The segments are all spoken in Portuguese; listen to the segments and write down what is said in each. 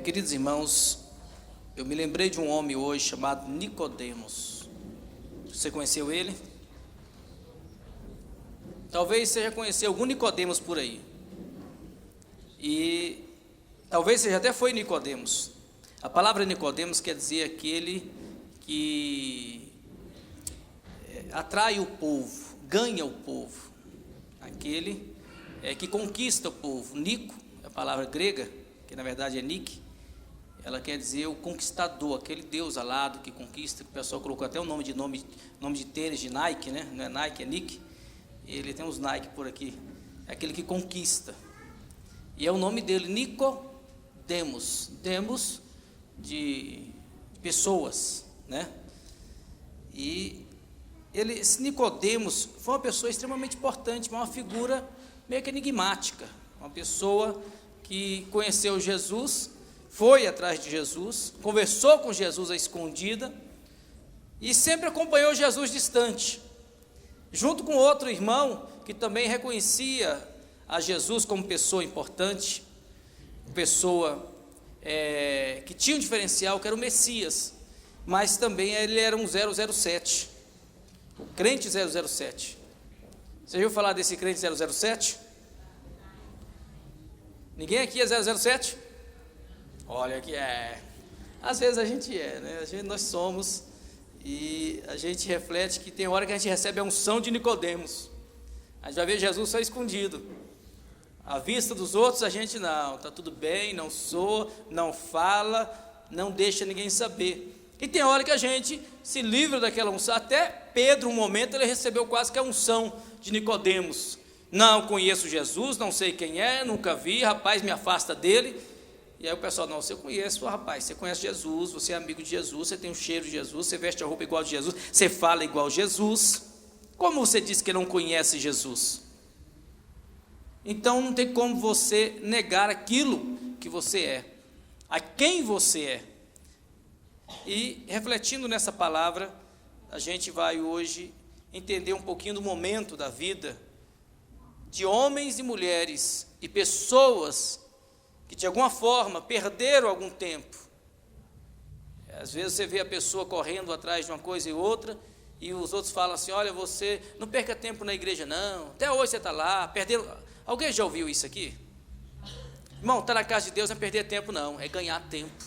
Queridos irmãos, eu me lembrei de um homem hoje chamado Nicodemos. Você conheceu ele? Talvez você já conheceu algum Nicodemos por aí. E talvez você já até foi Nicodemos. A palavra Nicodemos quer dizer aquele que atrai o povo, ganha o povo, aquele que conquista o povo. Nico, a palavra grega, que na verdade é Nik, ela quer dizer o conquistador, aquele Deus alado que conquista, que o pessoal colocou até o nome de tênis de Nike, né? Não é Nike, é Nik. Ele tem uns Nike por aqui, é aquele que conquista. E é o nome dele, Nicodemos, demos de pessoas, né? E esse Nicodemos foi uma pessoa extremamente importante, uma figura meio que enigmática, uma pessoa que conheceu Jesus, foi atrás de Jesus, conversou com Jesus à escondida e sempre acompanhou Jesus distante, junto com outro irmão que também reconhecia a Jesus como pessoa importante, pessoa que tinha um diferencial, que era o Messias, mas também ele era um 007, o crente 007. Você ouviu falar desse crente 007? Ninguém aqui é 007? Olha que é. Às vezes a gente né? Nós somos, e a gente reflete que tem hora que a gente recebe a unção de Nicodemos. A gente vai ver Jesus só escondido. À vista dos outros a gente não, está tudo bem, não sou, não fala, não deixa ninguém saber. E tem hora que a gente se livra daquela unção. Até Pedro, um momento, ele recebeu quase que a unção de Nicodemos. Não conheço Jesus, não sei quem é, nunca vi, rapaz, me afasta dele. E aí o pessoal, não, você conhece, rapaz, você conhece Jesus, você é amigo de Jesus, você tem o cheiro de Jesus, você veste a roupa igual de Jesus, você fala igual Jesus. Como você diz que não conhece Jesus? Então não tem como você negar aquilo que você é, a quem você é. E refletindo nessa palavra, a gente vai hoje entender um pouquinho do momento da vida de homens e mulheres e pessoas que de alguma forma perderam algum tempo. Às vezes você vê a pessoa correndo atrás de uma coisa e outra, e os outros falam assim, olha, você não perca tempo na igreja não, até hoje você está lá, perdendo. Alguém já ouviu isso aqui? Irmão, estar na casa de Deus não é perder tempo não, é ganhar tempo.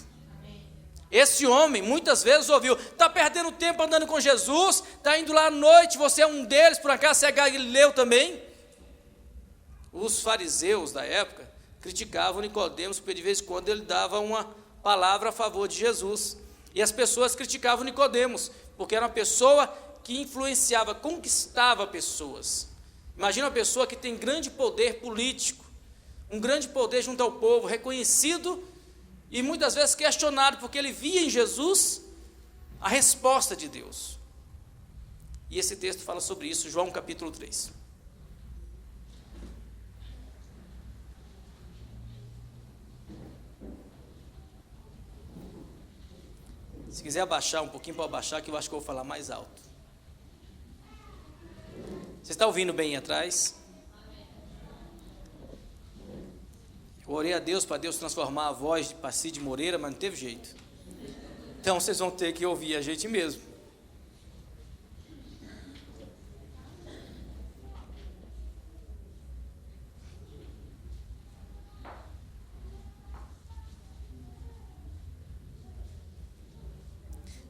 Esse homem muitas vezes ouviu, está perdendo tempo andando com Jesus, está indo lá à noite, você é um deles, por acaso você é galileu também? Os fariseus da época criticavam Nicodemos, porque de vez em quando ele dava uma palavra a favor de Jesus, e as pessoas criticavam Nicodemos, porque era uma pessoa que influenciava, conquistava pessoas. Imagina uma pessoa que tem grande poder político, um grande poder junto ao povo, reconhecido e muitas vezes questionado, porque ele via em Jesus a resposta de Deus. E esse texto fala sobre isso, João capítulo 3. Se quiser abaixar um pouquinho, para abaixar, que eu acho que eu vou falar mais alto. Você está ouvindo bem aí atrás? Eu orei a Deus para Deus transformar a voz de Pacide Moreira, mas não teve jeito. Então vocês vão ter que ouvir a gente mesmo.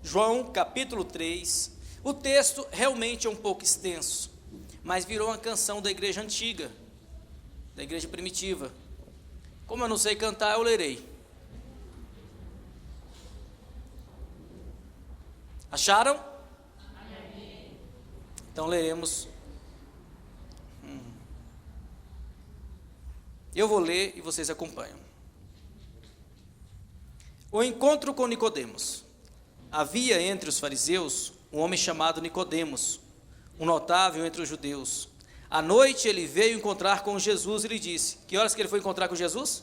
João capítulo 3, o texto realmente é um pouco extenso, mas virou uma canção da igreja antiga, da igreja primitiva. Como eu não sei cantar, eu lerei. Acharam? Então leremos. Eu vou ler e vocês acompanham. O encontro com Nicodemos. Havia entre os fariseus um homem chamado Nicodemos, um notável entre os judeus. À noite ele veio encontrar com Jesus e lhe disse, que horas que ele foi encontrar com Jesus?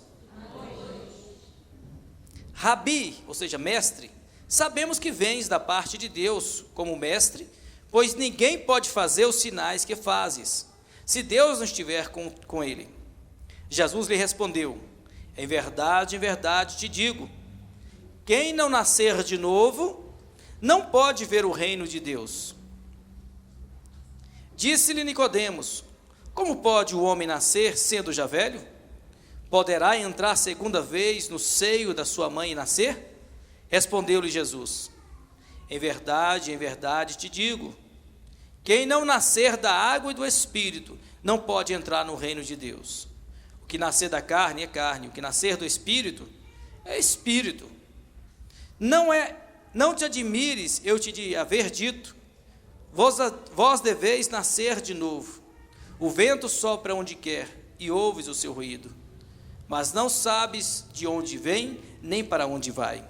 Rabi, ou seja, mestre, sabemos que vens da parte de Deus como mestre, pois ninguém pode fazer os sinais que fazes, se Deus não estiver com ele. Jesus lhe respondeu, Em verdade te digo, quem não nascer de novo, não pode ver o reino de Deus. Disse-lhe Nicodemos: como pode o homem nascer, sendo já velho? Poderá entrar segunda vez no seio da sua mãe e nascer? Respondeu-lhe Jesus: em verdade te digo, quem não nascer da água e do Espírito, não pode entrar no reino de Deus. O que nascer da carne é carne, o que nascer do Espírito é Espírito. Não te admires eu te haver dito, vós deveis nascer de novo. O vento sopra onde quer, e ouves o seu ruído, mas não sabes de onde vem, nem para onde vai.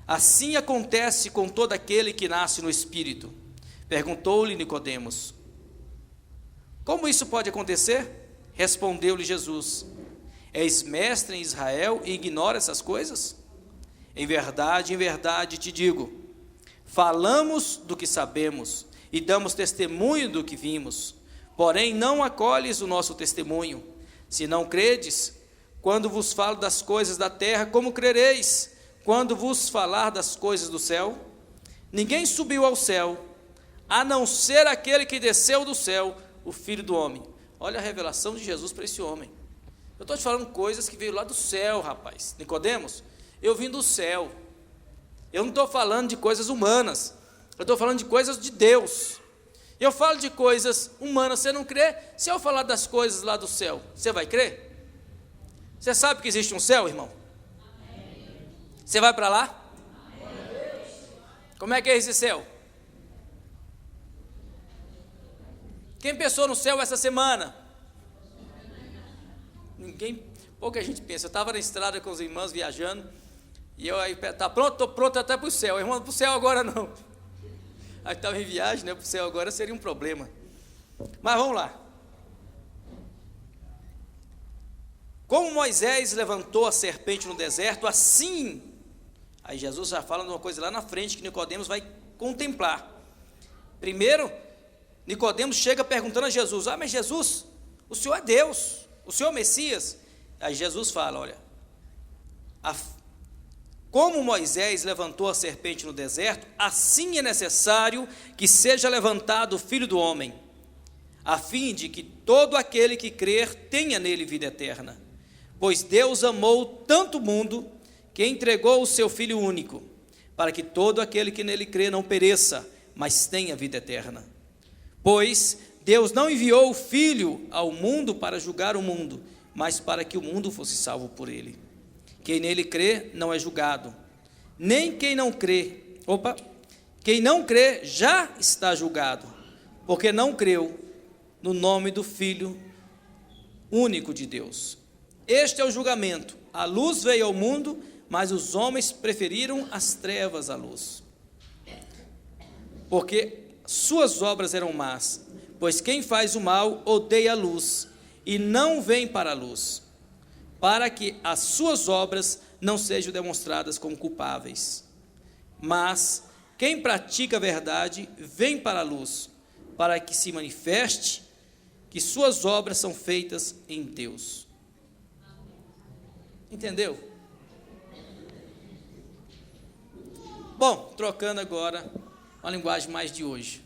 Assim acontece com todo aquele que nasce no Espírito. Perguntou-lhe Nicodemos: como isso pode acontecer? Respondeu-lhe Jesus: és mestre em Israel e ignora essas coisas? Em verdade te digo, falamos do que sabemos e damos testemunho do que vimos, porém não acolhes o nosso testemunho. Se não credes, quando vos falo das coisas da terra, como crereis quando vos falar das coisas do céu? Ninguém subiu ao céu, a não ser aquele que desceu do céu, o Filho do Homem. Olha a revelação de Jesus para esse homem. Eu estou te falando coisas que veio lá do céu, rapaz. Nicodemos, eu vim do céu. Eu não estou falando de coisas humanas, eu estou falando de coisas de Deus. Eu falo de coisas humanas, você não crê? Se eu falar das coisas lá do céu, você vai crer? Você sabe que existe um céu, irmão? Você vai para lá? Como é que é esse céu? Quem pensou no céu essa semana? Ninguém, pouca gente pensa. Eu estava na estrada com os irmãos viajando, e eu aí, tá pronto? Estou pronto até para o céu. Irmão, para o céu agora não. Aí estava em viagem, né? Para o céu agora seria um problema. Mas vamos lá. Como Moisés levantou a serpente no deserto, assim, aí Jesus já fala de uma coisa lá na frente que Nicodemos vai contemplar. Primeiro, Nicodemos chega perguntando a Jesus: mas Jesus, o Senhor é Deus, o Senhor é Messias? Aí Jesus fala: olha, como Moisés levantou a serpente no deserto, assim é necessário que seja levantado o Filho do Homem, a fim de que todo aquele que crer tenha nele vida eterna. Pois Deus amou tanto o mundo, que entregou o seu Filho único, para que todo aquele que nele crê não pereça, mas tenha vida eterna. Pois Deus não enviou o Filho ao mundo para julgar o mundo, mas para que o mundo fosse salvo por ele. Quem nele crê não é julgado, nem quem não crê, quem não crê já está julgado, porque não creu no nome do Filho único de Deus. Este é o julgamento: a luz veio ao mundo, mas os homens preferiram as trevas à luz, porque suas obras eram más. Pois quem faz o mal odeia a luz e não vem para a luz, para que as suas obras não sejam demonstradas como culpáveis. Mas quem pratica a verdade vem para a luz, para que se manifeste que suas obras são feitas em Deus. Entendeu? Bom, trocando agora uma linguagem mais de hoje,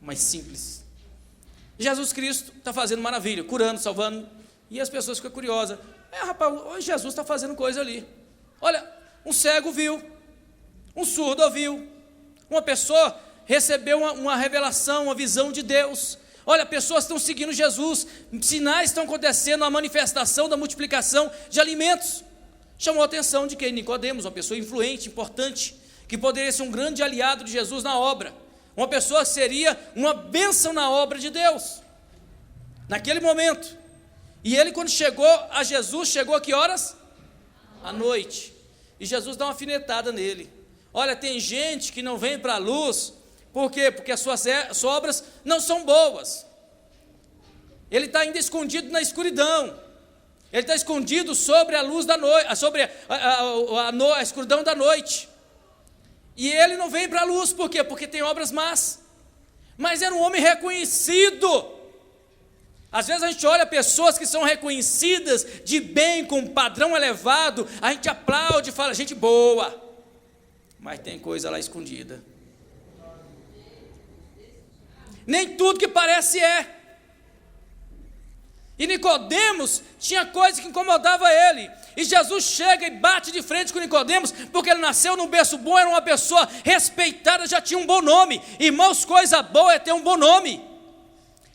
mais simples. Jesus Cristo está fazendo maravilha, curando, salvando, e as pessoas ficam curiosas. Rapaz, Jesus está fazendo coisa ali. Olha, um cego viu, um surdo ouviu, uma pessoa recebeu uma revelação, uma visão de Deus. Olha, pessoas estão seguindo Jesus, sinais estão acontecendo, a manifestação da multiplicação de alimentos. Chamou a atenção de quem? Nicodemos, uma pessoa influente, importante, que poderia ser um grande aliado de Jesus na obra, uma pessoa que seria uma bênção na obra de Deus, naquele momento. E ele, quando chegou a Jesus, chegou a que horas? À noite. E Jesus dá uma alfinetada nele. Olha, tem gente que não vem para a luz, por quê? Porque as suas obras não são boas. Ele está ainda escondido na escuridão. Ele está escondido sobre a luz da noite, sobre a escuridão da noite. E ele não vem para a luz, por quê? Porque tem obras más. Mas era um homem reconhecido. Às vezes a gente olha pessoas que são reconhecidas de bem, com um padrão elevado, a gente aplaude e fala, gente boa, mas tem coisa lá escondida. Nem tudo que parece é. E Nicodemos tinha coisa que incomodava ele. E Jesus chega e bate de frente com Nicodemos, porque ele nasceu num berço bom, era uma pessoa respeitada, já tinha um bom nome. Irmãos, coisa boa é ter um bom nome.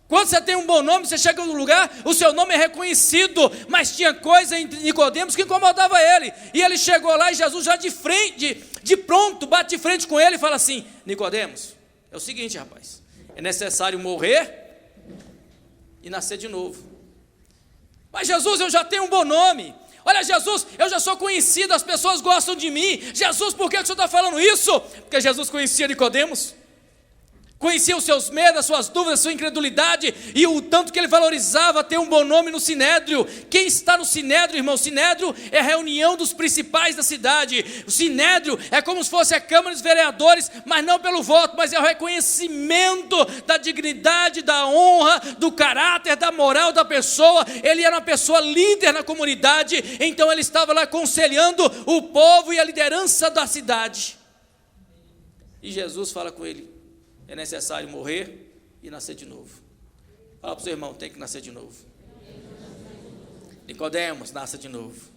Quando você tem um bom nome, você chega no lugar, o seu nome é reconhecido. Mas tinha coisa em Nicodemos que incomodava ele. E ele chegou lá e Jesus já de frente, de pronto, bate de frente com ele e fala assim, Nicodemos, é o seguinte, rapaz, é necessário morrer e nascer de novo. Mas Jesus, eu já tenho um bom nome. Olha, Jesus, eu já sou conhecido, as pessoas gostam de mim. Jesus, por que o senhor está falando isso? Porque Jesus conhecia Nicodemos, conhecia os seus medos, as suas dúvidas, a sua incredulidade, e o tanto que ele valorizava ter um bom nome no Sinédrio. Quem está no Sinédrio, irmão? O Sinédrio é a reunião dos principais da cidade. O Sinédrio é como se fosse a Câmara dos Vereadores, mas não pelo voto, mas é o reconhecimento da dignidade, da honra, do caráter, da moral da pessoa. Ele era uma pessoa líder na comunidade, então ele estava lá aconselhando o povo e a liderança da cidade. E Jesus fala com ele, é necessário morrer e nascer de novo. Fala para o seu irmão, tem que nascer de novo. Nicodemos, nasça de novo.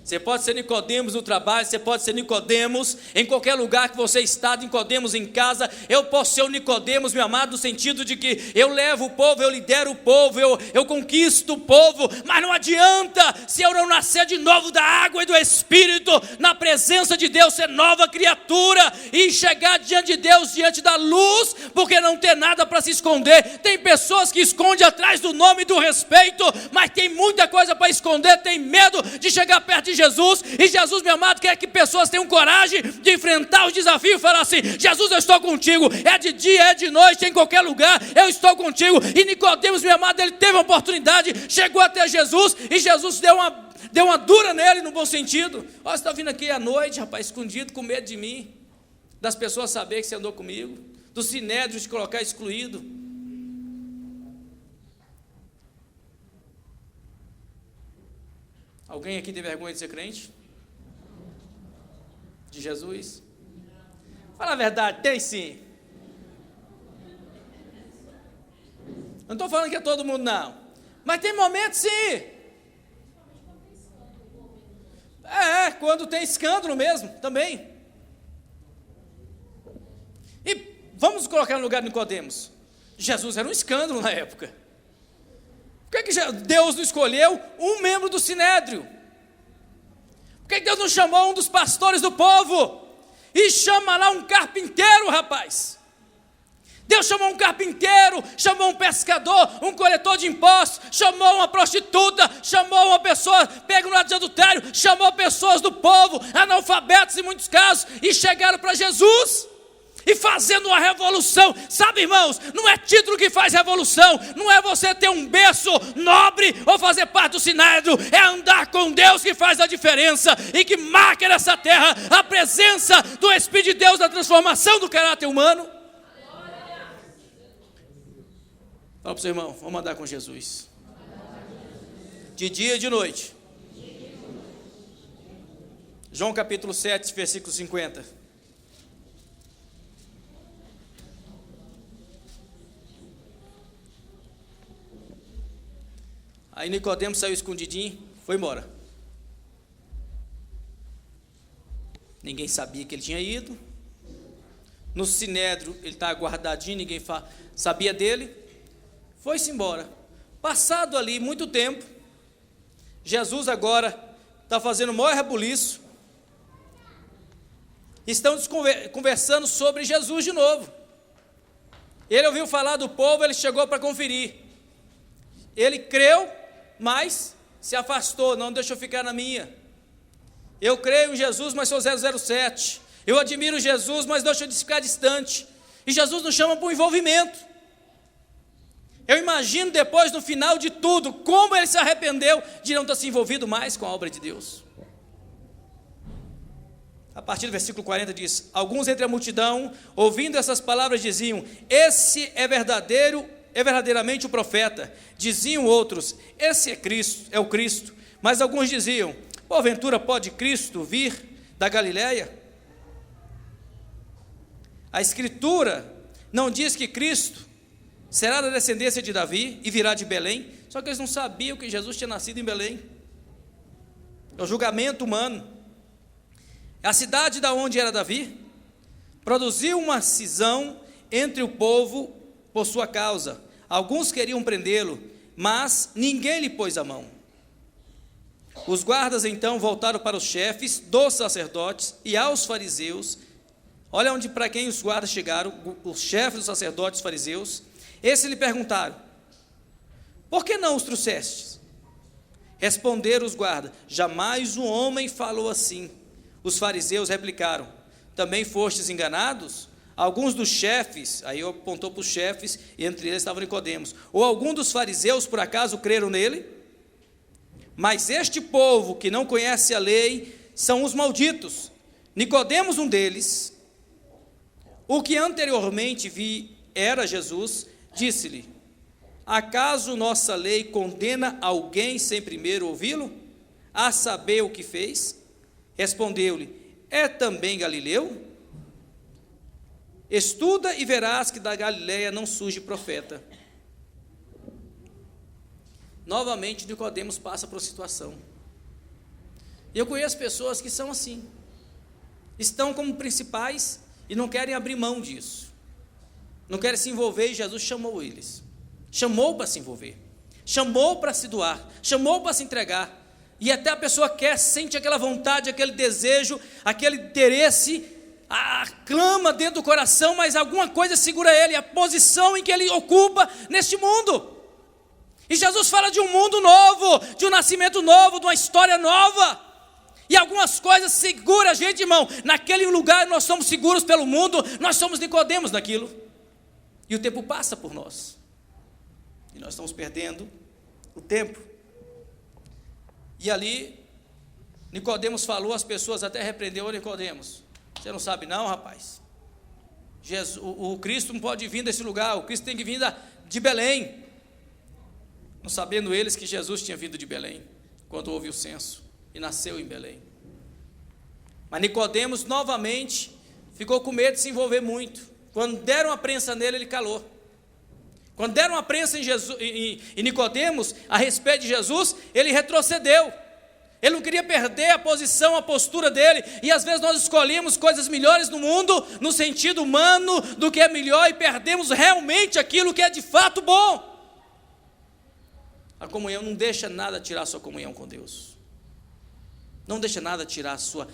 Você pode ser Nicodemos no trabalho, você pode ser Nicodemos em qualquer lugar que você está, Nicodemos em casa. Eu posso ser o Nicodemos, meu amado, no sentido de que eu levo o povo, eu lidero o povo, eu conquisto o povo, mas não adianta se eu não nascer de novo da água e do Espírito, na presença de Deus, ser nova criatura e chegar diante de Deus, diante da luz, porque não tem nada para se esconder. Tem pessoas que escondem atrás do nome e do respeito, mas tem muita coisa para esconder, tem medo de chegar perto de Jesus, e Jesus, meu amado, quer que pessoas tenham coragem de enfrentar os desafios e falar assim, Jesus, eu estou contigo, é de dia, é de noite, em qualquer lugar, eu estou contigo. E Nicodemos, meu amado, ele teve a oportunidade, chegou até Jesus, e Jesus deu uma dura nele, no bom sentido. Ó, você está vindo aqui à noite, rapaz, escondido, com medo de mim, das pessoas saberem que você andou comigo, do Sinédrio te colocar excluído. Alguém aqui tem vergonha de ser crente? De Jesus? Fala a verdade, tem sim. Não estou falando que é todo mundo não, mas tem momentos sim. Quando tem escândalo mesmo, também. E vamos colocar no lugar de Nicodemos. Jesus era um escândalo na época. Por que Deus não escolheu um membro do Sinédrio? Por que Deus não chamou um dos pastores do povo? E chama lá um carpinteiro, rapaz. Deus chamou um carpinteiro, chamou um pescador, um coletor de impostos, chamou uma prostituta, chamou uma pessoa pega no lado de adultério, chamou pessoas do povo, analfabetos em muitos casos, e chegaram para Jesus. E fazendo uma revolução, sabe, irmãos, não é título que faz revolução, não é você ter um berço nobre ou fazer parte do Sinédrio, é andar com Deus que faz a diferença e que marca nessa terra a presença do Espírito de Deus na transformação do caráter humano. Fala para o seu irmão, vamos andar com Jesus, de dia e de noite. João capítulo 7, versículo 50. Aí Nicodemos saiu escondidinho, foi embora. Ninguém sabia que ele tinha ido. No Sinédrio ele estava guardadinho, ninguém sabia dele. Foi-se embora. Passado ali muito tempo, Jesus agora está fazendo o maior rebuliço. Estão conversando sobre Jesus de novo. Ele ouviu falar do povo, ele chegou para conferir. Ele creu, mas se afastou, não deixou ficar na minha. Eu creio em Jesus, mas sou 007. Eu admiro Jesus, mas deixo de ficar distante. E Jesus nos chama para o envolvimento. Eu imagino depois, no final de tudo, como ele se arrependeu de não ter se envolvido mais com a obra de Deus. A partir do versículo 40 diz, alguns entre a multidão, ouvindo essas palavras, diziam, esse é verdadeiro, é verdadeiramente o profeta. Diziam outros: esse é Cristo, é o Cristo. Mas alguns diziam: porventura pode Cristo vir da Galileia? A Escritura não diz que Cristo será da descendência de Davi e virá de Belém? Só que eles não sabiam que Jesus tinha nascido em Belém. É o julgamento humano. A cidade da onde era Davi produziu uma cisão entre o povo por sua causa. Alguns queriam prendê-lo, mas ninguém lhe pôs a mão. Os guardas então voltaram para os chefes dos sacerdotes e aos fariseus. Olha onde, para quem os guardas chegaram, os chefes dos sacerdotes e fariseus. Esses lhe perguntaram: por que não os trouxestes? Responderam os guardas: jamais um homem falou assim. Os fariseus replicaram: também fostes enganados? Alguns dos chefes, aí apontou para os chefes, e entre eles estavam Nicodemos, ou algum dos fariseus por acaso creram nele? Mas este povo que não conhece a lei são os malditos. Nicodemos, um deles, o que anteriormente vi era Jesus, disse-lhe: acaso nossa lei condena alguém sem primeiro ouvi-lo, a saber o que fez? Respondeu-lhe: é também Galileu? Estuda e verás que da Galileia não surge profeta. Novamente Nicodemos passa por uma situação. E eu conheço pessoas que são assim, estão como principais e não querem abrir mão disso, não querem se envolver. E Jesus chamou eles, chamou para se envolver, chamou para se doar, chamou para se entregar. E até a pessoa sente aquela vontade, aquele desejo, aquele interesse, clama dentro do coração, mas alguma coisa segura ele, a posição em que ele ocupa neste mundo. E Jesus fala de um mundo novo, de um nascimento novo, de uma história nova. E algumas coisas seguram a gente, irmão. Naquele lugar nós somos seguros pelo mundo, nós somos Nicodemos naquilo. E o tempo passa por nós. E nós estamos perdendo o tempo. E ali, Nicodemos falou, as pessoas até repreendeu Nicodemos. Você não sabe não, rapaz? O Cristo não pode vir desse lugar, o Cristo tem que vir de Belém. Não sabendo eles que Jesus tinha vindo de Belém, quando houve o censo, e nasceu em Belém. Mas Nicodemos novamente ficou com medo de se envolver muito. Quando deram a prensa nele, ele calou. Quando deram a prensa em Nicodemos a respeito de Jesus, ele retrocedeu. Ele não queria perder a posição, a postura dele. E às vezes nós escolhemos coisas melhores no mundo, no sentido humano do que é melhor, e perdemos realmente aquilo que é de fato bom. A comunhão não deixa nada tirar a sua comunhão com Deus. Não deixa nada tirar a sua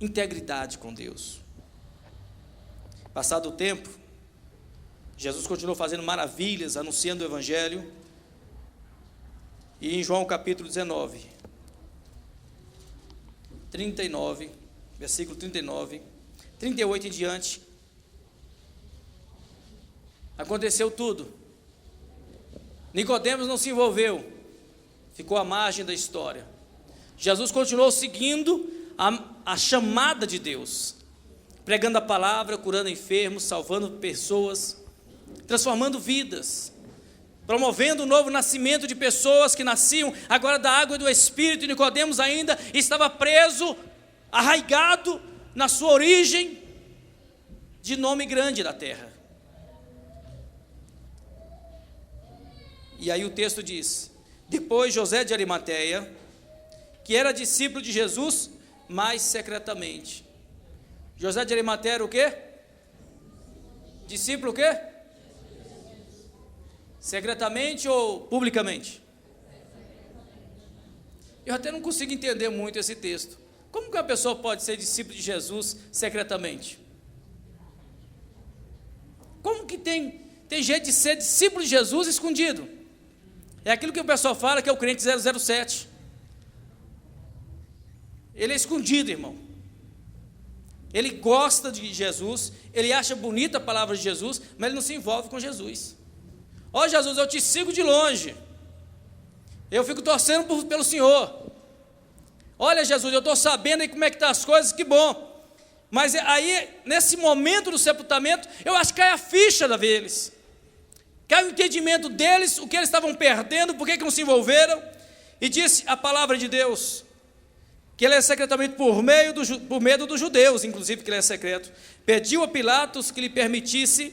integridade com Deus. Passado o tempo, Jesus continuou fazendo maravilhas, anunciando o Evangelho. E em João capítulo 19, 39, versículo 39, 38 em diante, aconteceu tudo. Nicodemos não se envolveu, ficou à margem da história. Jesus continuou seguindo a chamada de Deus, pregando a palavra, curando enfermos, salvando pessoas, transformando vidas, promovendo um novo nascimento de pessoas que nasciam agora da água e do Espírito. E Nicodemos ainda estava preso, arraigado na sua origem de nome grande da terra. E aí o texto diz: depois José de Arimateia, que era discípulo de Jesus, mas secretamente. José de Arimateia era o quê? Discípulo o quê? Secretamente ou publicamente? Eu até não consigo entender muito esse texto. Como que uma pessoa pode ser discípulo de Jesus secretamente? Como que tem jeito de ser discípulo de Jesus escondido? É aquilo que o pessoal fala que é o crente 007. Ele é escondido, irmão. Ele gosta de Jesus, ele acha bonita a palavra de Jesus, mas ele não se envolve com Jesus. Ó Jesus, eu te sigo de longe, eu fico torcendo pelo Senhor. Olha Jesus, eu estou sabendo aí como é que estão as coisas, que bom. Mas aí, nesse momento do sepultamento, eu acho que cai a ficha deles. caiu o entendimento deles, o que eles estavam perdendo, por que não se envolveram, e disse a palavra de Deus, que ele é secretamente por medo dos judeus, inclusive que ele é secreto, pediu a Pilatos que lhe permitisse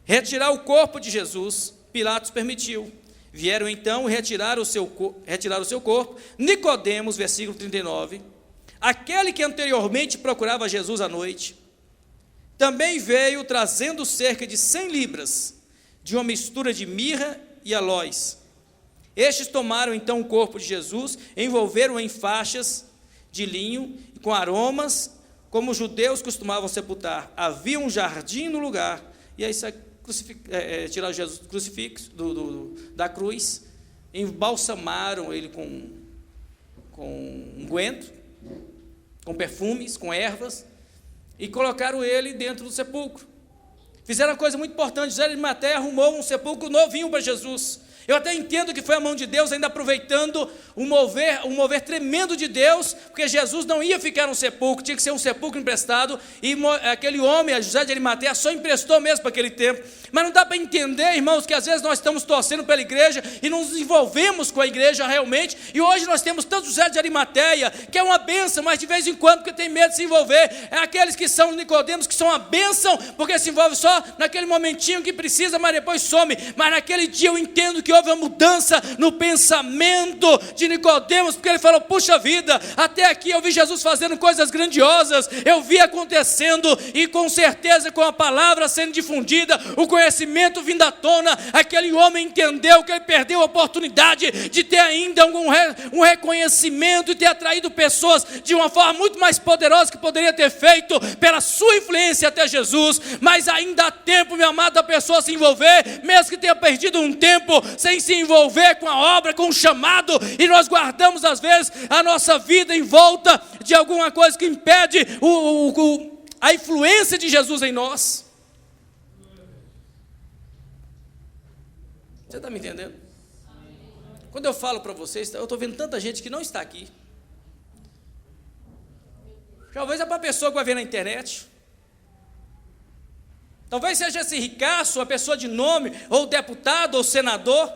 retirar o corpo de Jesus. Pilatos permitiu. Vieram então e retiraram o seu corpo. Nicodemos, versículo 39, aquele que anteriormente procurava Jesus à noite, também veio trazendo cerca de 100 libras, de uma mistura de mirra e aloés. Estes tomaram então o corpo de Jesus, envolveram-o em faixas de linho, com aromas, como os judeus costumavam sepultar. Havia um jardim no lugar, e aí tiraram Jesus do crucifixo, da cruz, embalsamaram ele com unguento, com perfumes, com ervas, e colocaram ele dentro do sepulcro. Fizeram uma coisa muito importante. José de Arimateia arrumou um sepulcro novinho para Jesus. Eu até entendo que foi a mão de Deus, ainda aproveitando um mover tremendo de Deus, porque Jesus não ia ficar no sepulcro, tinha que ser um sepulcro emprestado, e aquele homem, José de Arimateia, só emprestou mesmo para aquele tempo. Mas não dá para entender, irmãos, que às vezes nós estamos torcendo pela igreja e não nos envolvemos com a igreja realmente, e hoje nós temos tanto José de Arimateia, que é uma bênção, mas de vez em quando, porque tem medo de se envolver, é aqueles que são Nicodemos, que são uma bênção, porque se envolve só naquele momentinho que precisa, mas depois some. Mas naquele dia eu entendo que houve uma mudança no pensamento de Nicodemos, porque ele falou: puxa vida, até aqui eu vi Jesus fazendo coisas grandiosas, eu vi acontecendo, e com certeza com a palavra sendo difundida, o conhecimento vindo à tona, aquele homem entendeu que ele perdeu a oportunidade de ter ainda um reconhecimento e ter atraído pessoas de uma forma muito mais poderosa que poderia ter feito pela sua influência até Jesus. Mas ainda há tempo, meu amado, da pessoa se envolver, mesmo que tenha perdido um tempo sem se envolver com a obra, com o chamado, e nós guardamos às vezes a nossa vida em volta de alguma coisa que impede a influência de Jesus em nós. Você está me entendendo? Quando eu falo para vocês, eu estou vendo tanta gente que não está aqui. Talvez é para a pessoa que vai ver na internet. Talvez seja esse ricaço, uma pessoa de nome, ou deputado, ou senador.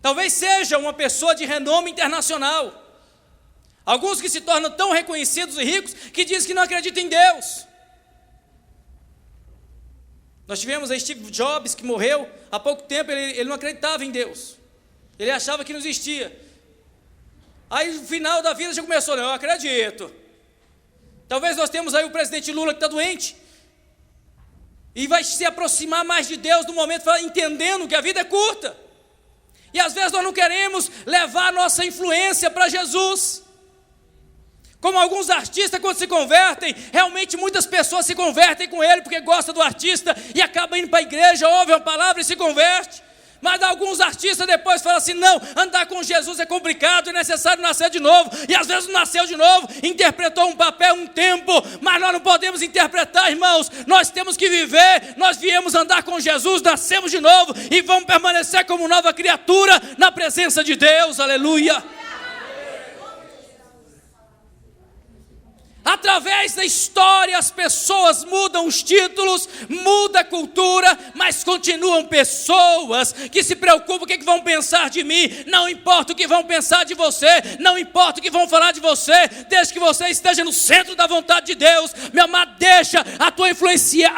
Talvez seja uma pessoa de renome internacional. Alguns que se tornam tão reconhecidos e ricos que dizem que não acreditam em Deus. Nós tivemos aí Steve Jobs, que morreu há pouco tempo. Ele não acreditava em Deus. Ele achava que não existia. Aí no final da vida já começou: não, eu acredito. Talvez nós temos aí o presidente Lula, que está doente, e vai se aproximar mais de Deus no momento, entendendo que a vida é curta. E às vezes nós não queremos levar a nossa influência para Jesus. Como alguns artistas, quando se convertem, realmente muitas pessoas se convertem com ele porque gostam do artista e acabam indo para a igreja, ouvem a palavra e se converte. Mas alguns artistas depois falam assim: não, andar com Jesus é complicado, é necessário nascer de novo. E às vezes não nasceu de novo, interpretou um papel, um tempo, mas nós não podemos interpretar, irmãos. Nós temos que viver. Nós viemos andar com Jesus, nascemos de novo e vamos permanecer como nova criatura na presença de Deus. Aleluia. Através da história as pessoas mudam os títulos, muda a cultura, mas continuam pessoas que se preocupam: o que vão pensar de mim? Não importa o que vão pensar de você, não importa o que vão falar de você, desde que você esteja no centro da vontade de Deus. Meu amado, deixa a tua influência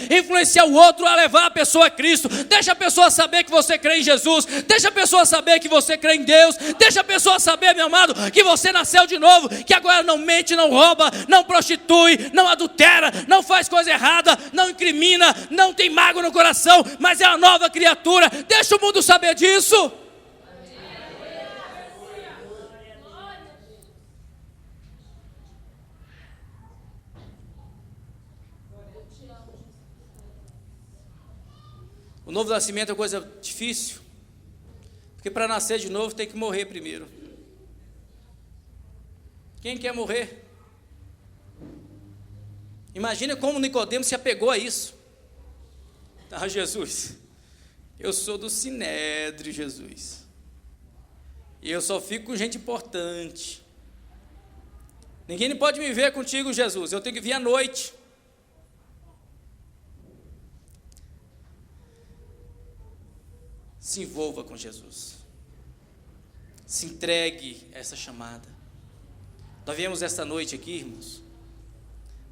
influenciar o outro a levar a pessoa a Cristo. Deixa a pessoa saber que você crê em Jesus, deixa a pessoa saber que você crê em Deus, deixa a pessoa saber, meu amado, que você nasceu de novo, que agora não mente, não rouba, não prostitui, não adultera, não faz coisa errada, não incrimina, não tem mágoa no coração, mas é uma nova criatura. Deixa o mundo saber disso. O novo nascimento é coisa difícil, porque para nascer de novo tem que morrer primeiro. Quem quer morrer? Imagina como Nicodemos se apegou a isso. Ah, Jesus, eu sou do Sinédrio, Jesus, e eu só fico com gente importante. Ninguém pode me ver contigo, Jesus, eu tenho que vir à noite. se envolva com Jesus. Se entregue a essa chamada. Nós viemos esta noite aqui, irmãos,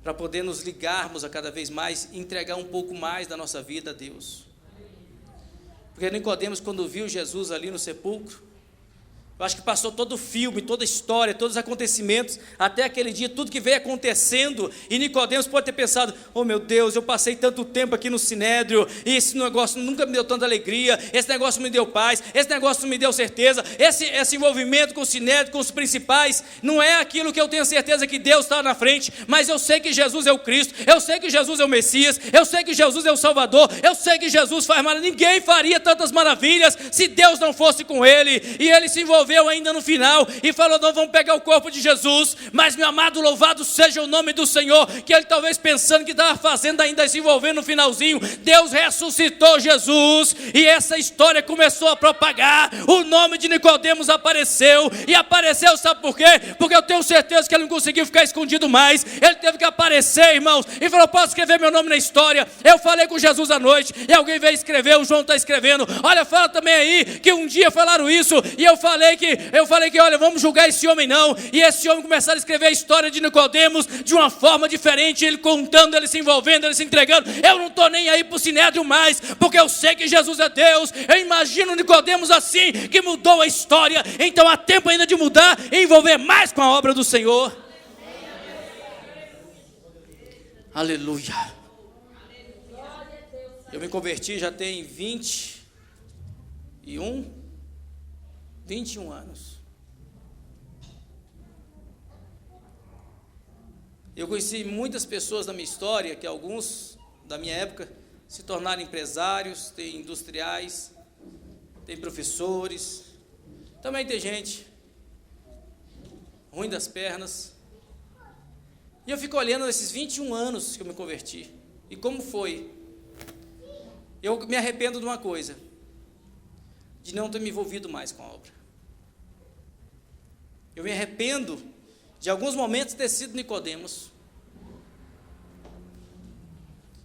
para poder nos ligarmos a cada vez mais e entregar um pouco mais da nossa vida a Deus. Porque Nicodemos, quando viu Jesus ali no sepulcro, eu acho que passou todo o filme, toda a história, todos os acontecimentos, até aquele dia, tudo que veio acontecendo, e Nicodemos pode ter pensado, oh meu Deus, eu passei tanto tempo aqui no Sinédrio, e esse negócio nunca me deu tanta alegria, esse negócio me deu paz, esse negócio me deu certeza, esse envolvimento com o Sinédrio, com os principais, não é aquilo que eu tenho certeza que Deus está na frente, mas eu sei que Jesus é o Cristo, eu sei que Jesus é o Messias, eu sei que Jesus é o Salvador, eu sei que Jesus faz maravilhas, ninguém faria tantas maravilhas se Deus não fosse com ele, e ele se envolveu ainda no final, e falou, não vamos pegar o corpo de Jesus, mas meu amado, louvado seja o nome do Senhor, que ele talvez pensando que estava fazendo ainda se envolvendo no finalzinho, Deus ressuscitou Jesus, e essa história começou a propagar, o nome de Nicodemos apareceu, e apareceu, sabe por quê? Porque eu tenho certeza que ele não conseguiu ficar escondido mais, ele teve que aparecer, irmãos, e falou, posso escrever meu nome na história? Eu falei com Jesus à noite, e alguém veio escrever, o João está escrevendo, olha, fala também aí, que um dia falaram isso, e eu falei que, olha, vamos julgar esse homem não, e esse homem começaram a escrever a história de Nicodemos de uma forma diferente, ele contando, ele se envolvendo, ele se entregando, eu não estou nem aí para o Sinédrio mais, porque eu sei que Jesus é Deus, eu imagino Nicodemos assim, que mudou a história, então há tempo ainda de mudar e envolver mais com a obra do Senhor. Aleluia. Eu me converti já tem 21 anos. Eu conheci muitas pessoas da minha história, que alguns da minha época se tornaram empresários, tem industriais, tem professores, também tem gente ruim das pernas. E eu fico olhando esses 21 anos que eu me converti. E como foi? Eu me arrependo de uma coisa, de não ter me envolvido mais com a obra. Eu me arrependo de alguns momentos ter sido Nicodemos.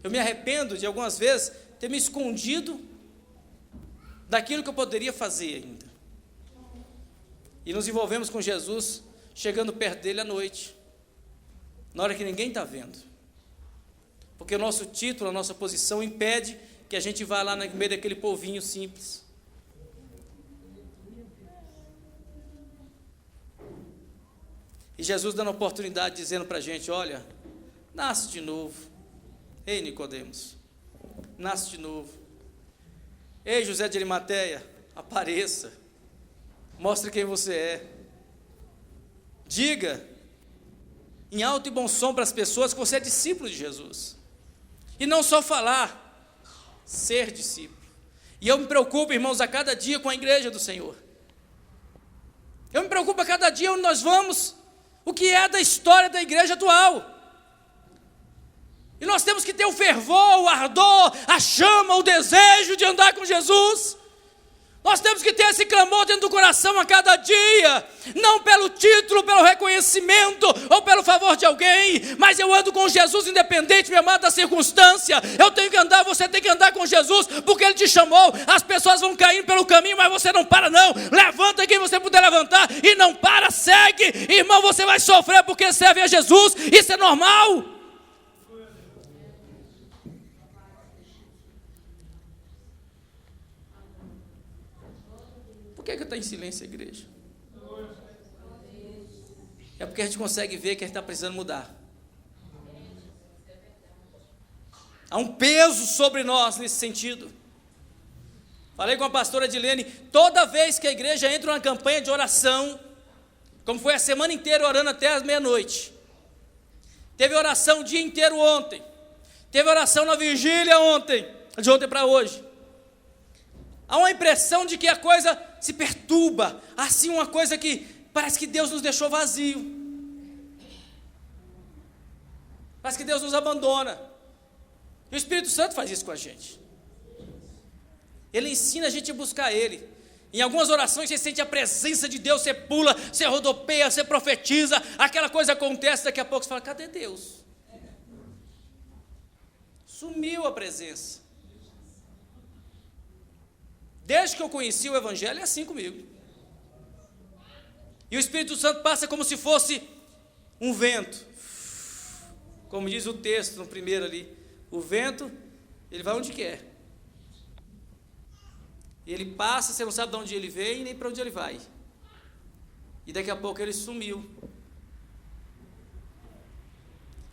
Eu me arrependo de algumas vezes ter me escondido daquilo que eu poderia fazer ainda. E nos envolvemos com Jesus, chegando perto dele à noite, na hora que ninguém está vendo. Porque o nosso título, a nossa posição impede que a gente vá lá no meio daquele povinho simples. E Jesus dando a oportunidade, dizendo para a gente, olha, nasce de novo. Ei, Nicodemos, nasce de novo. Ei, José de Arimateia, apareça. Mostre quem você é. Diga, em alto e bom som para as pessoas, que você é discípulo de Jesus. E não só falar, ser discípulo. E eu me preocupo, irmãos, a cada dia com a igreja do Senhor. Eu me preocupo a cada dia onde nós vamos, o que é da história da igreja atual. E nós temos que ter o fervor, o ardor, a chama, o desejo de andar com Jesus. Nós temos que ter esse clamor dentro do coração a cada dia, não pelo título, pelo reconhecimento ou pelo favor de alguém, mas eu ando com Jesus independente, meu amado, da circunstância. Eu tenho que andar, você tem que andar com Jesus, porque Ele te chamou. As pessoas vão cair pelo caminho, mas você não para não. Levanta quem você puder levantar e não para, segue. Irmão, você vai sofrer porque serve a Jesus, isso é normal. Por que está em silêncio a igreja? É porque a gente consegue ver que a gente está precisando mudar. Há um peso sobre nós nesse sentido. Falei com a pastora Edilene, toda vez que a igreja entra numa campanha de oração, como foi a semana inteira orando até as meia-noite, teve oração o dia inteiro ontem, teve oração na vigília ontem, de ontem para hoje. Há uma impressão de que a coisa se perturba, assim uma coisa que parece que Deus nos deixou vazio. Parece que Deus nos abandona. E o Espírito Santo faz isso com a gente. Ele ensina a gente a buscar Ele. Em algumas orações você sente a presença de Deus, você pula, você rodopeia, você profetiza, aquela coisa acontece, daqui a pouco você fala, cadê Deus? Sumiu a presença. Desde que eu conheci o Evangelho, é assim comigo. E o Espírito Santo passa como se fosse um vento. Como diz o texto no primeiro ali, o vento, ele vai onde quer. Ele passa, você não sabe de onde ele veio nem para onde ele vai. E daqui a pouco ele sumiu.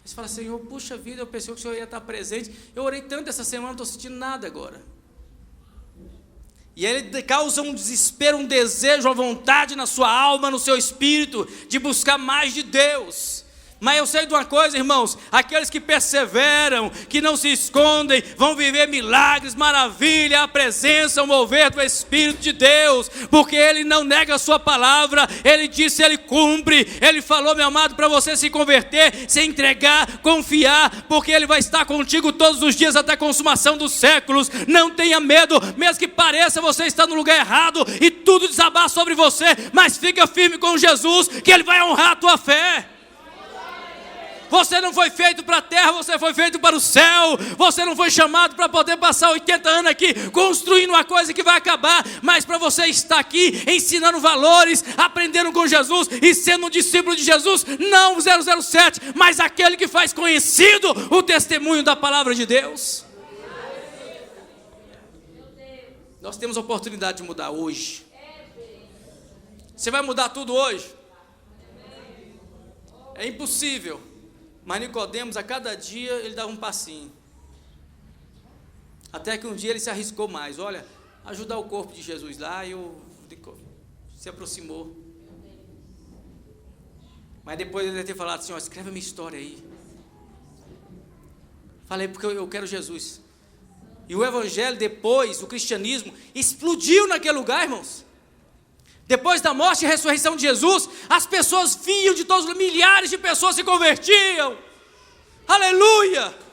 Você fala, Senhor, puxa vida, eu pensei que o Senhor ia estar presente. Eu orei tanto essa semana, não estou sentindo nada agora. E ele causa um desespero, um desejo, uma vontade na sua alma, no seu espírito, de buscar mais de Deus. Mas eu sei de uma coisa, irmãos, aqueles que perseveram, que não se escondem, vão viver milagres, maravilha, a presença, o mover do Espírito de Deus, porque Ele não nega a sua palavra, Ele disse, Ele cumpre, Ele falou, meu amado, para você se converter, se entregar, confiar, porque Ele vai estar contigo todos os dias até a consumação dos séculos. Não tenha medo, mesmo que pareça você estar no lugar errado e tudo desabar sobre você, mas fica firme com Jesus, que Ele vai honrar a tua fé. Você não foi feito para a terra, você foi feito para o céu. Você não foi chamado para poder passar 80 anos aqui construindo uma coisa que vai acabar, mas para você estar aqui ensinando valores, aprendendo com Jesus e sendo um discípulo de Jesus, não o 007, mas aquele que faz conhecido o testemunho da palavra de Deus. Nós temos a oportunidade de mudar hoje. Você vai mudar tudo hoje? É impossível. Mas Nicodemos, a cada dia, ele dava um passinho. Até que um dia ele se arriscou mais. Olha, ajudar o corpo de Jesus lá, e se aproximou. Mas depois ele deve ter falado assim, escreve a minha história aí. Falei, porque eu quero Jesus. E o Evangelho depois, o cristianismo, explodiu naquele lugar, irmãos. Depois da morte e ressurreição de Jesus, as pessoas vinham de todos, milhares de pessoas se convertiam. Aleluia!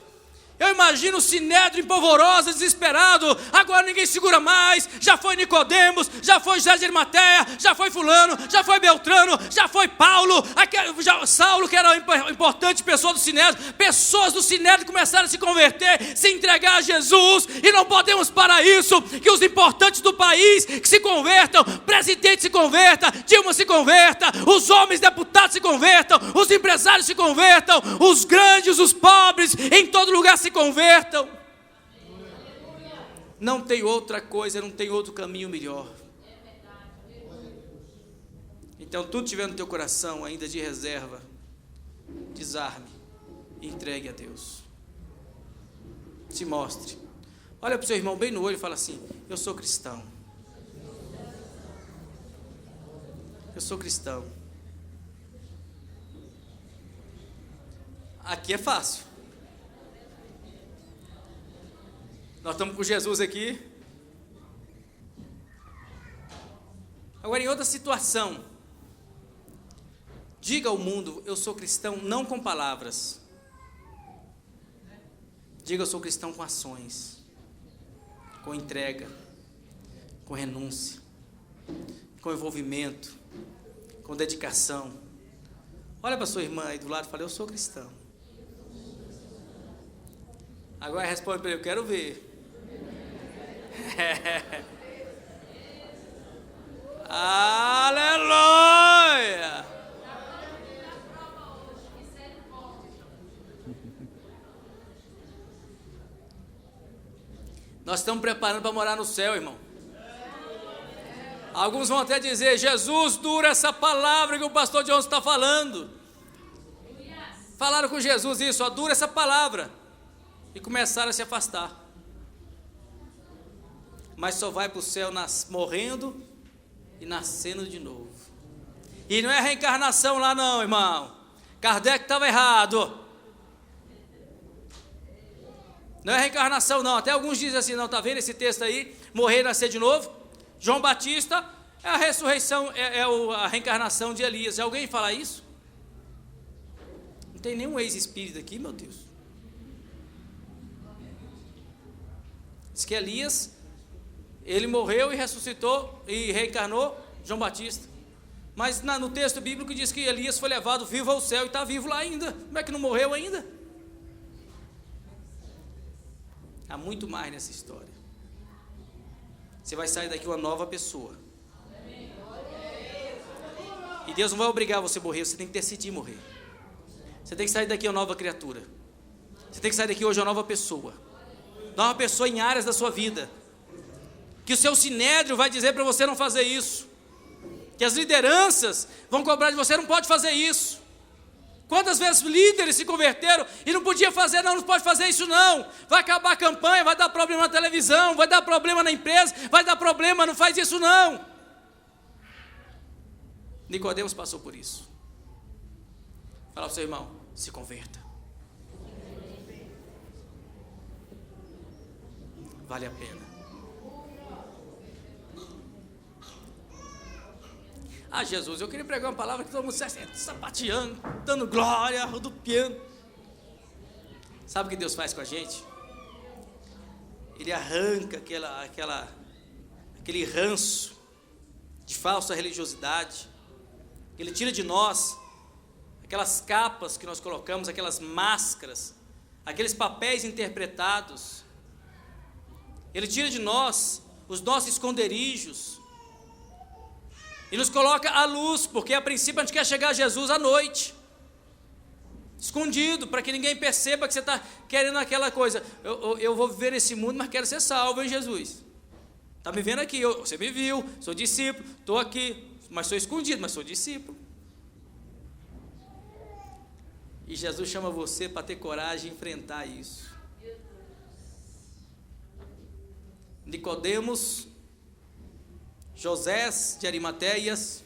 Eu imagino o Sinédrio em polvorosa, desesperado. Agora ninguém segura mais. Já foi Nicodemos, já foi José de Arimateia, já foi fulano, já foi Beltrano, já foi Paulo, Saulo, que era uma importante pessoa do Sinédrio. Pessoas do Sinédrio começaram a se converter, se entregar a Jesus. E não podemos parar isso. Que os importantes do país que se convertam, presidente se converta, Dilma se converta, os homens deputados se convertam, os empresários se convertam, os grandes, os pobres, em todo lugar se convertam. Não tem outra coisa, não tem outro caminho melhor. Então, tudo tiver no teu coração ainda de reserva, desarme e entregue a Deus. Se mostre. Olha para o seu irmão bem no olho e fala assim, eu sou cristão. Eu sou cristão. Aqui é fácil. Nós estamos com Jesus aqui. Agora, em outra situação, diga ao mundo, eu sou cristão não com palavras. Diga, eu sou cristão com ações, com entrega, com renúncia, com envolvimento, com dedicação. Olha para sua irmã aí do lado e fala, eu sou cristão. Agora responde para ele, eu quero ver. Aleluia! Nós estamos preparando para morar no céu, irmão. Alguns vão até dizer, Jesus, dura essa palavra que o pastor Johnson está falando. Falaram com Jesus isso, dura essa palavra. E começaram a se afastar. Mas só vai para o céu morrendo e nascendo de novo. E não é reencarnação lá não, irmão. Kardec estava errado. Não é reencarnação não. Até alguns dizem assim, não, está vendo esse texto aí? Morrer e nascer de novo. João Batista é a ressurreição, a reencarnação de Elias. Já alguém fala isso? Não tem nenhum ex-espírito aqui, meu Deus. Diz que Elias, ele morreu e ressuscitou e reencarnou João Batista. Mas no texto bíblico diz que Elias foi levado vivo ao céu e está vivo lá ainda. Como é que não morreu ainda? Há muito mais nessa história. você vai sair daqui uma nova pessoa. E Deus não vai obrigar você a morrer, você tem que decidir morrer. Você tem que sair daqui uma nova criatura. Você tem que sair daqui hoje uma nova pessoa. Nova pessoa em áreas da sua vida. Que o seu sinédrio vai dizer para você não fazer isso. Que as lideranças vão cobrar de você, não pode fazer isso. Quantas vezes líderes se converteram e não podia fazer, não pode fazer isso não. Vai acabar a campanha, vai dar problema na televisão, vai dar problema na empresa, vai dar problema, não faz isso não. Nicodemos passou por isso. Fala para o seu irmão, se converta. Vale a pena. Ah, Jesus, eu queria pregar uma palavra que todo mundo sapateando, dando glória, rodopiando. Sabe o que Deus faz com a gente? Ele arranca aquele ranço de falsa religiosidade. Ele tira de nós aquelas capas que nós colocamos, aquelas máscaras, aqueles papéis interpretados. Ele tira de nós os nossos esconderijos e nos coloca à luz, porque a princípio a gente quer chegar a Jesus à noite, escondido, para que ninguém perceba que você está querendo aquela coisa. Eu vou viver nesse mundo, mas quero ser salvo em Jesus. Está me vendo aqui, você me viu, sou discípulo, estou aqui, mas sou escondido, mas sou discípulo. E Jesus chama você para ter coragem de enfrentar isso. Nicodemos, José de Arimateias,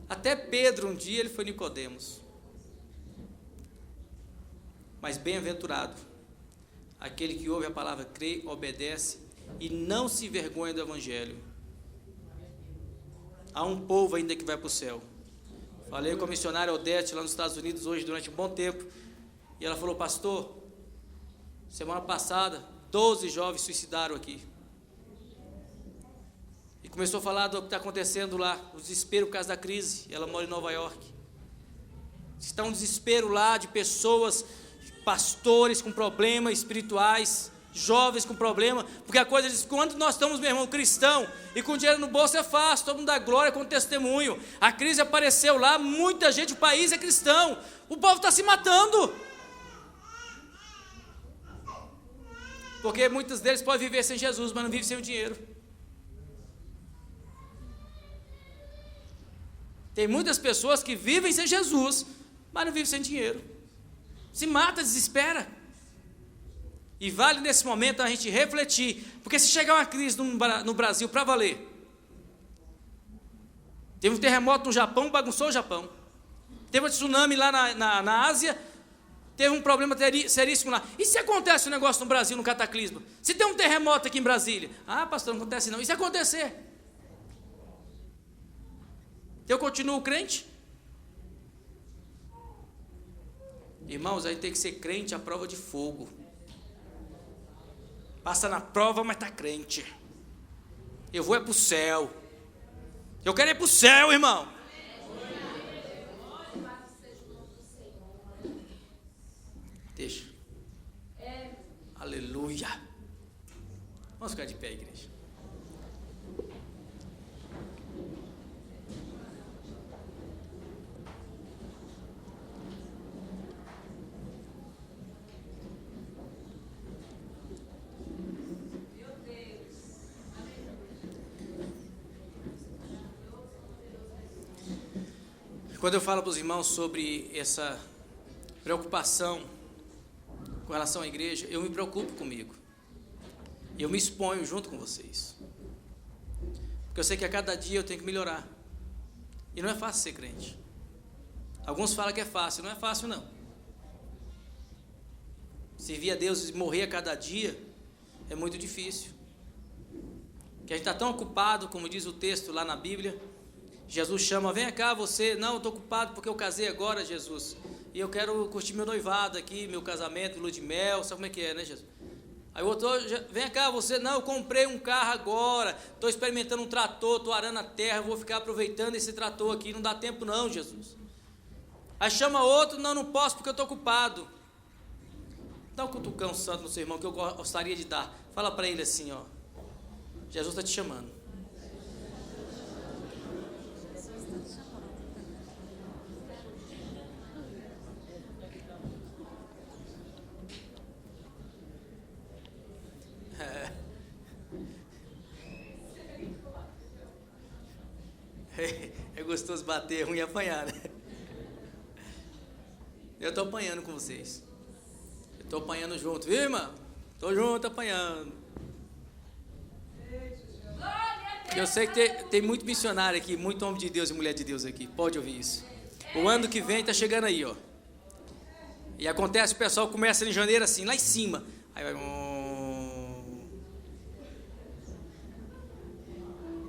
até Pedro um dia ele foi Nicodemos. Mas bem-aventurado aquele que ouve a palavra, crê, obedece e não se envergonha do evangelho. Há um povo ainda que vai para o céu. Falei com a missionária Odete lá nos Estados Unidos hoje durante um bom tempo, e ela falou: pastor, semana passada 12 jovens suicidaram aqui. E começou a falar do que está acontecendo lá, o desespero por causa da crise. Ela mora em Nova York. Está um desespero lá de pessoas, pastores com problemas espirituais, jovens com problema, porque a coisa diz, quando nós estamos, meu irmão, cristão, e com dinheiro no bolso é fácil, todo mundo dá glória com testemunho. A crise apareceu lá, muita gente, o país é cristão, o povo está se matando, porque muitos deles podem viver sem Jesus, mas não vivem sem o dinheiro. Tem muitas pessoas que vivem sem Jesus, mas não vivem sem dinheiro, se mata, desespera. E vale nesse momento a gente refletir, porque se chegar uma crise no Brasil para valer, teve um terremoto no Japão, bagunçou o Japão, teve um tsunami lá na Ásia, teve um problema seríssimo lá. E se acontece um negócio no Brasil, no cataclisma? Se tem um terremoto aqui em Brasília? Ah, pastor, não acontece não. E se acontecer? Eu continuo crente? Irmãos, a gente tem que ser crente à prova de fogo. Passa na prova, mas está crente. Eu vou é para o céu. Eu quero ir para o céu, irmão. Deixa. Aleluia. Vamos ficar de pé, igreja. Quando eu falo para os irmãos sobre essa preocupação com relação à igreja, eu me preocupo comigo. Eu me exponho junto com vocês. Porque eu sei que a cada dia eu tenho que melhorar. E não é fácil ser crente. Alguns falam que é fácil, não é fácil não. Servir a Deus e morrer a cada dia é muito difícil. Porque a gente está tão ocupado, como diz o texto lá na Bíblia. Jesus chama, vem cá você, não, eu estou ocupado porque eu casei agora, Jesus, e eu quero curtir meu noivado aqui, meu casamento, lua de mel, sabe como é que é, né, Jesus? Aí o outro, vem cá você, não, eu comprei um carro agora, estou experimentando um trator, estou arando a terra, vou ficar aproveitando esse trator aqui, não dá tempo não, Jesus. Aí chama outro, não posso porque eu estou ocupado. Dá um cutucão santo no seu irmão que eu gostaria de dar. Fala para ele assim, ó. Jesus está te chamando. É gostoso bater, é ruim apanhar, né? Eu estou apanhando com vocês. Eu estou apanhando junto, viu, irmão? Estou junto apanhando. Eu sei que tem muito missionário aqui, muito homem de Deus e mulher de Deus aqui. Pode ouvir isso. O ano que vem está chegando aí, ó. E acontece, o pessoal começa em janeiro assim, lá em cima. Aí vai...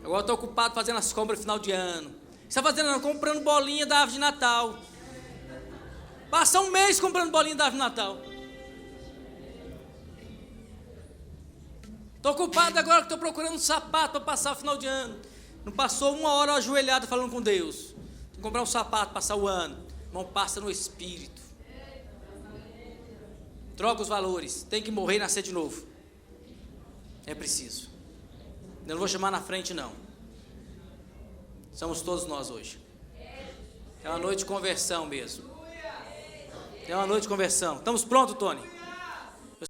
Agora eu estou ocupado fazendo as compras no final de ano. O que você está fazendo? Comprando bolinha da árvore de Natal. Passa um mês comprando bolinha da árvore de Natal. Estou ocupado agora que estou procurando um sapato para passar o final de ano. Não passou uma hora ajoelhado falando com Deus. Tem que comprar um sapato para passar o ano. Irmão, passa no Espírito. Troca os valores. Tem que morrer e nascer de novo. É preciso. Eu não vou chamar na frente, não. Somos todos nós hoje. É uma noite de conversão mesmo. É uma noite de conversão. Estamos prontos, Tony?